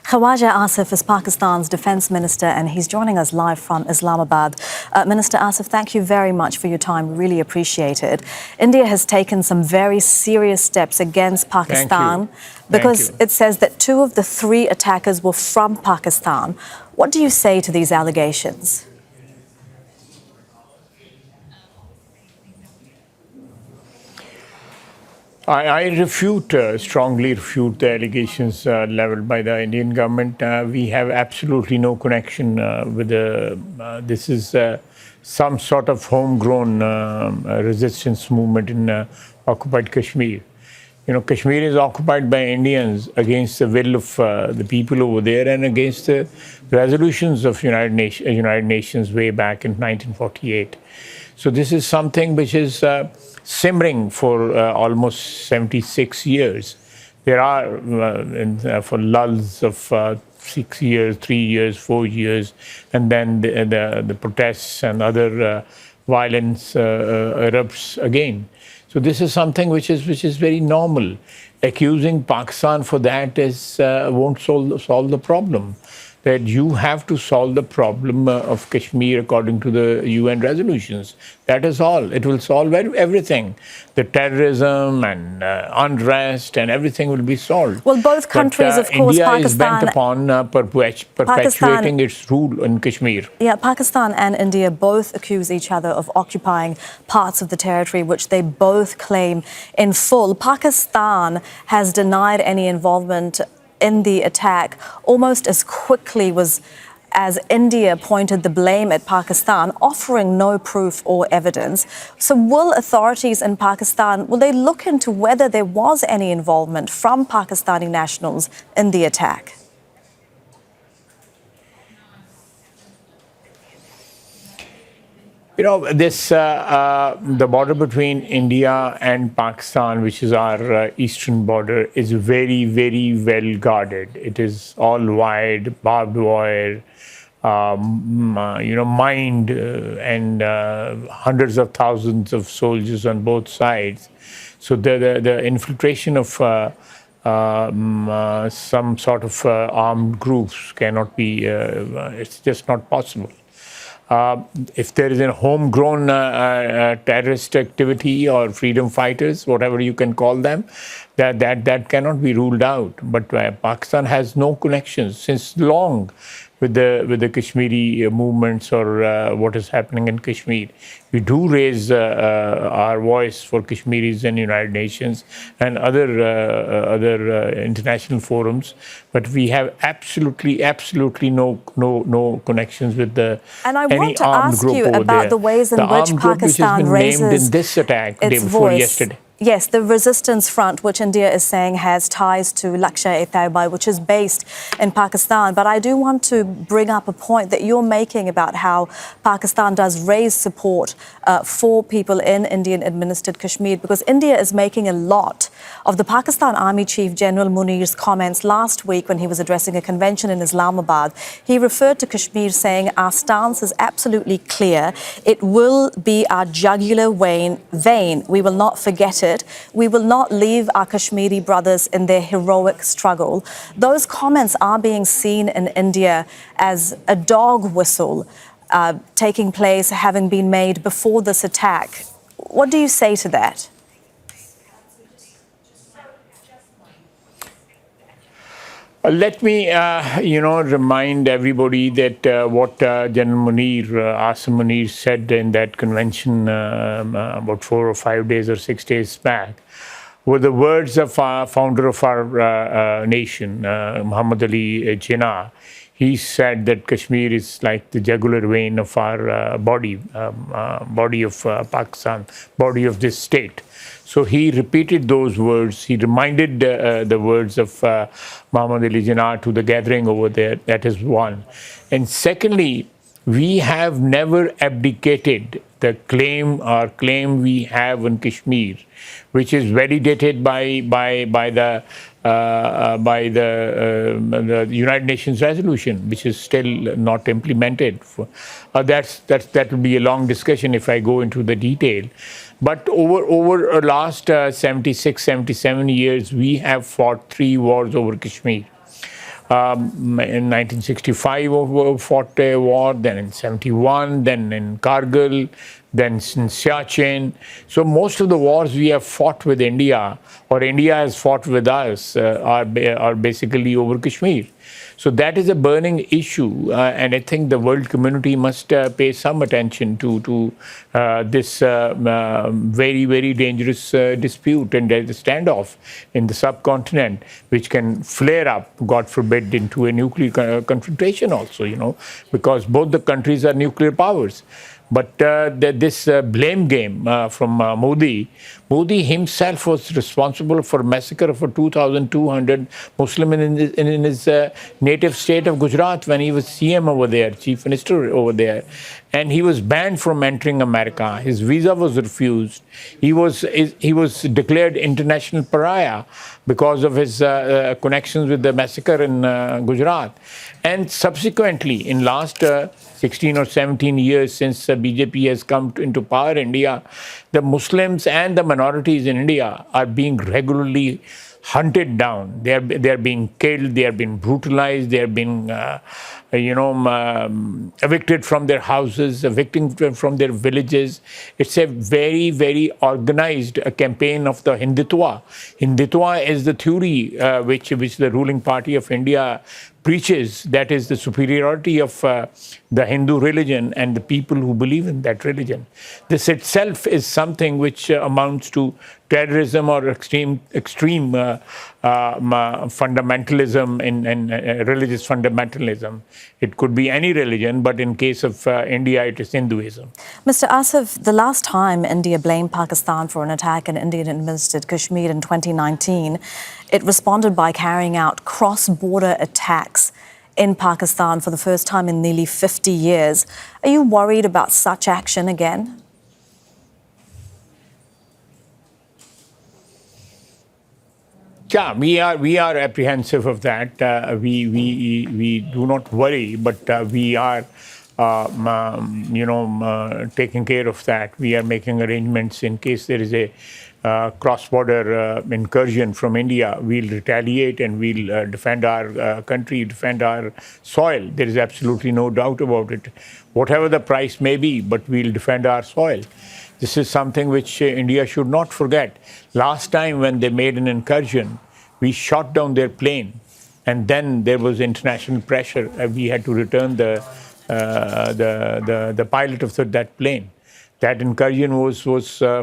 Khawaja Asif is Pakistan's Defence Minister and he's joining us live from Islamabad. Minister Asif, thank you very much for your time. Really appreciate it. India has taken some very serious steps against Pakistan because it says that 2 of the 3 attackers were from Pakistan. What do you say to these allegations? I strongly refute the allegations leveled by the Indian government. We have absolutely no connection with this is some sort of homegrown resistance movement in occupied Kashmir. You know, Kashmir is occupied by Indians against the will of the people over there and against the resolutions of United Nations way back in 1948. So this is something which is simmering for almost 76 years. There are for lulls of 6 years, 3 years, 4 years, and then the protests and other violence erupts again. So this is something which is very normal. Accusing Pakistan for that won't solve the problem. That you have to solve the problem of Kashmir according to the UN resolutions. That is all. It will solve everything. The terrorism and unrest and everything will be solved. Well, both countries, of course, India Pakistan... is bent upon perpetuating its rule in Kashmir. Yeah, Pakistan and India both accuse each other of occupying parts of the territory which they both claim in full. Pakistan has denied any involvement in the attack almost as quickly as India pointed the blame at Pakistan, offering no proof or evidence. So will authorities in Pakistan, will they look into whether there was any involvement from Pakistani nationals in the attack? You know, the border between India and Pakistan, which is our eastern border, is very, very well guarded. It is all wide, barbed wire, mined, and hundreds of thousands of soldiers on both sides. So the infiltration of some sort of armed groups cannot be, it's just not possible. If there is a homegrown terrorist activity or freedom fighters, whatever you can call them, that cannot be ruled out. But Pakistan has no connections since long with the Kashmiri movements or what is happening in Kashmir. We do raise our voice for Kashmiris in United Nations and other international forums, but we have absolutely no connections with and I want to ask you about the ways in which Pakistan raises named in this attack its day before voice. yesterday. Yes, the resistance front, which India is saying has ties to Lashkar-e-Taiba, which is based in Pakistan. But I do want to bring up a point that you're making about how Pakistan does raise support for people in Indian-administered Kashmir, because India is making a lot of the Pakistan Army Chief General Munir's comments last week when he was addressing a convention in Islamabad. He referred to Kashmir saying, "Our stance is absolutely clear. It will be our jugular vein. We will not forget it. We will not leave our Kashmiri brothers in their heroic struggle." Those comments are being seen in India as a dog whistle taking place, having been made before this attack. What do you say to that? Let me, remind everybody that what General Asim Munir said in that convention about 4 or 5 days or 6 days back were the words of our founder of our nation, Muhammad Ali Jinnah. He said that Kashmir is like the jugular vein of our body of Pakistan, body of this state. So he repeated those words. He reminded the words of Muhammad Ali Jinnah to the gathering over there. That is one. And secondly, we have never abdicated the claim we have on Kashmir, which is validated by the United Nations resolution, which is still not implemented. That will be a long discussion if I go into the detail. But over last 76, 77 years, we have fought 3 wars over Kashmir. In 1965 fought a war, then in 71, then in Kargil, then in Siachen. So most of the wars we have fought with India, or India has fought with us, are basically over Kashmir. So that is a burning issue, and I think the world community must pay some attention to this very, very dangerous dispute and standoff in the subcontinent, which can flare up, God forbid, into a nuclear confrontation also, because both the countries are nuclear powers. But this blame game from Modi himself was responsible for massacre for 2,200 Muslims in his native state of Gujarat when he was CM over there, Chief Minister over there. And he was banned from entering America. His visa was refused. He was declared international pariah because of his connections with the massacre in Gujarat. And subsequently, in last 16 or 17 years since BJP has come into power in India, the Muslims and the minorities in India are being regularly hunted down. They are being killed. They are being brutalized. They are being, evicted from their houses, evicted from their villages. It's a very, very organized campaign of the Hindutva. Hindutva is the theory which the ruling party of India preaches, that is the superiority of the Hindu religion and the people who believe in that religion. This itself is something which amounts to terrorism or extreme fundamentalism and religious fundamentalism. It could be any religion, but in case of India, it is Hinduism. Mr. Asif, the last time India blamed Pakistan for an attack in Indian-administered Kashmir in 2019, it responded by carrying out cross-border attacks in Pakistan for the first time in nearly 50 years. Are you worried about such action again? Yeah, we are apprehensive of that. We do not worry, but we are taking care of that. We are making arrangements in case there is a cross-border incursion from India. We'll retaliate and we'll defend our country, defend our soil. There is absolutely no doubt about it. Whatever the price may be, but we'll defend our soil. This is something which India should not forget. Last time when they made an incursion, we shot down their plane, and then there was international pressure. We had to return the pilot of that plane. That incursion was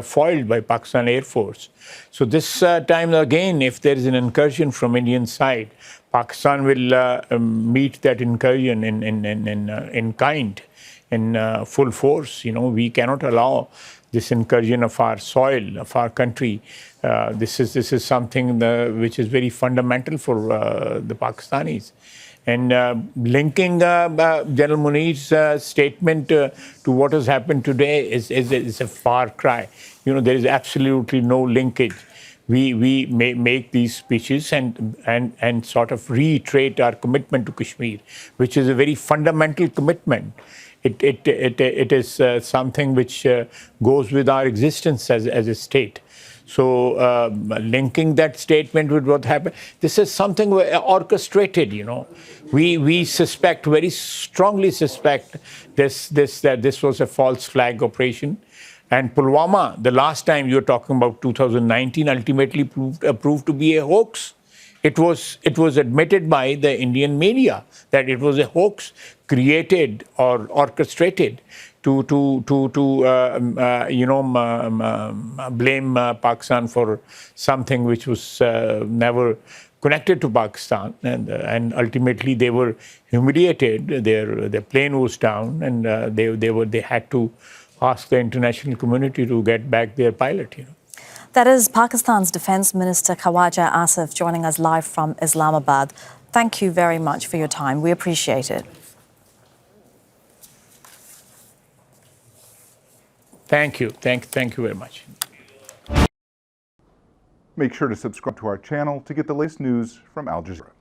foiled by Pakistan Air Force. So this time again, if there is an incursion from Indian side, Pakistan will meet that incursion in kind, in full force. We cannot allow this incursion of our soil, of our country. This is something which is very fundamental for the Pakistanis. And linking General Munir's statement to what has happened today is a far cry. There is absolutely no linkage. We make these speeches and sort of reiterate our commitment to Kashmir, which is a very fundamental commitment. It is something which goes with our existence as a state. So linking that statement with what happened, this is something orchestrated. We suspect, very strongly suspect, that this was a false flag operation. And Pulwama, the last time you're talking about 2019, ultimately proved to be a hoax. It was admitted by the Indian media that it was a hoax created or orchestrated to blame Pakistan for something which was never connected to Pakistan, and ultimately they were humiliated. Their plane was down, and they had to ask the international community to get back their pilot. That is Pakistan's Defence Minister Khawaja Asif joining us live from Islamabad. Thank you very much for your time. We appreciate it. Thank you. Thank you very much. Make sure to subscribe to our channel to get the latest news from Al Jazeera.